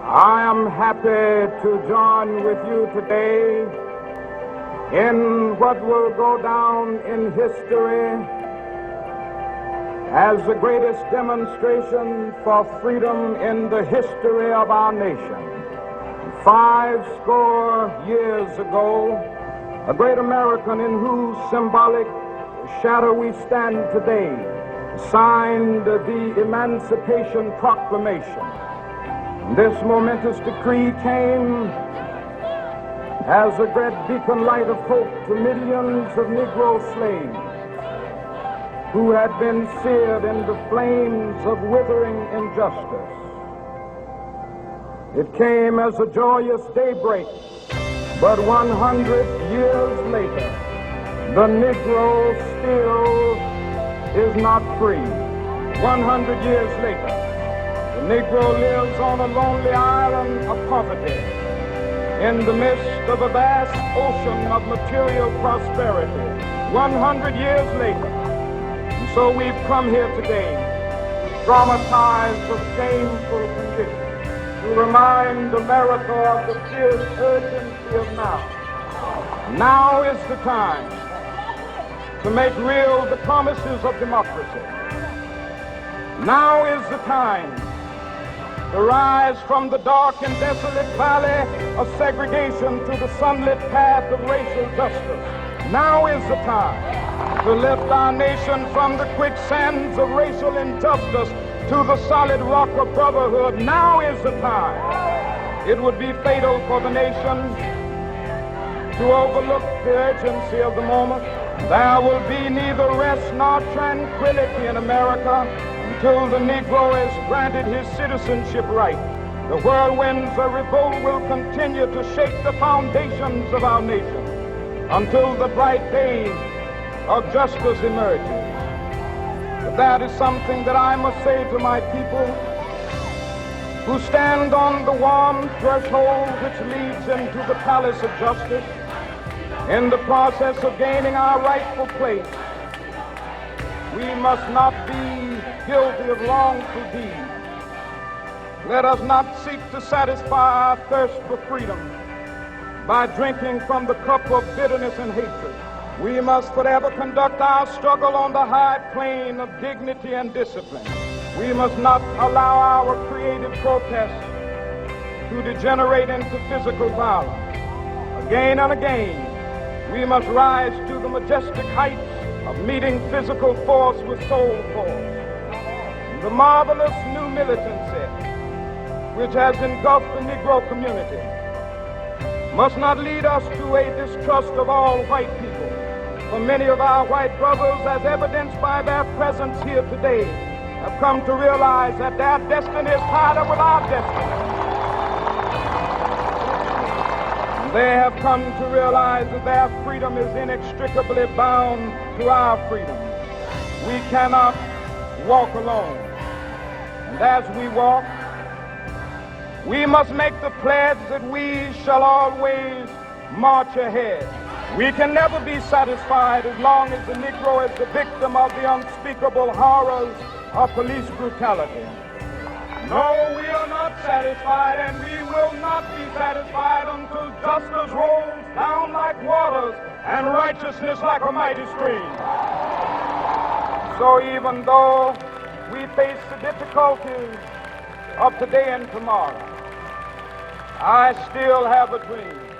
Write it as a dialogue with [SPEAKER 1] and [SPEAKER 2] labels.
[SPEAKER 1] I am happy to join with you today in what will go down in history as the greatest demonstration for freedom in the history of our nation. 50 years ago, a great American in whose symbolic shadow we stand today signed the Emancipation Proclamation. This momentous decree came as a great beacon light of hope to millions of Negro slaves who had been seared in the flames of withering injustice. It came as a joyous daybreak, but 100 years later, the Negro still is not free. 100 years later, the Negro lives on a lonely island of poverty in the midst of a vast ocean of material prosperity. 100 years later. And so we've come here today, traumatized of shameful conditions, to remind America of the fierce urgency of now. Now is the time to make real the promises of democracy. Now is the time to rise from the dark and desolate valley of segregation to the sunlit path of racial justice. Now is the time to lift our nation from the quicksands of racial injustice to the solid rock of brotherhood. Now is the time. It would be fatal for the nation to overlook the urgency of the moment. There will be neither rest nor tranquility in America until the Negro is granted his citizenship right. The whirlwinds of revolt will continue to shake the foundations of our nation until the bright day of justice emerges. But that is something that I must say to my people who stand on the warm threshold which leads into the palace of justice in the process of gaining our rightful place. We must not be guilty of wrongful deeds. Let us not seek to satisfy our thirst for freedom by drinking from the cup of bitterness and hatred. We must forever conduct our struggle on the high plane of dignity and discipline. We must not allow our creative protests to degenerate into physical violence. Again and again, we must rise to the majestic heights of meeting physical force with soul force. The marvelous new militancy which has engulfed the Negro community must not lead us to a distrust of all white people. For many of our white brothers, as evidenced by their presence here today, have come to realize that their destiny is tied up with our destiny. They have come to realize that their freedom is inextricably bound to our freedom. We cannot walk alone. And as we walk, we must make the pledge that we shall always march ahead. We can never be satisfied as long as the Negro is the victim of the unspeakable horrors of police brutality. No, we are not satisfied, and we will not be satisfied until justice rolls down like waters and righteousness like a mighty stream. So even though we face the difficulties of today and tomorrow, I still have a dream.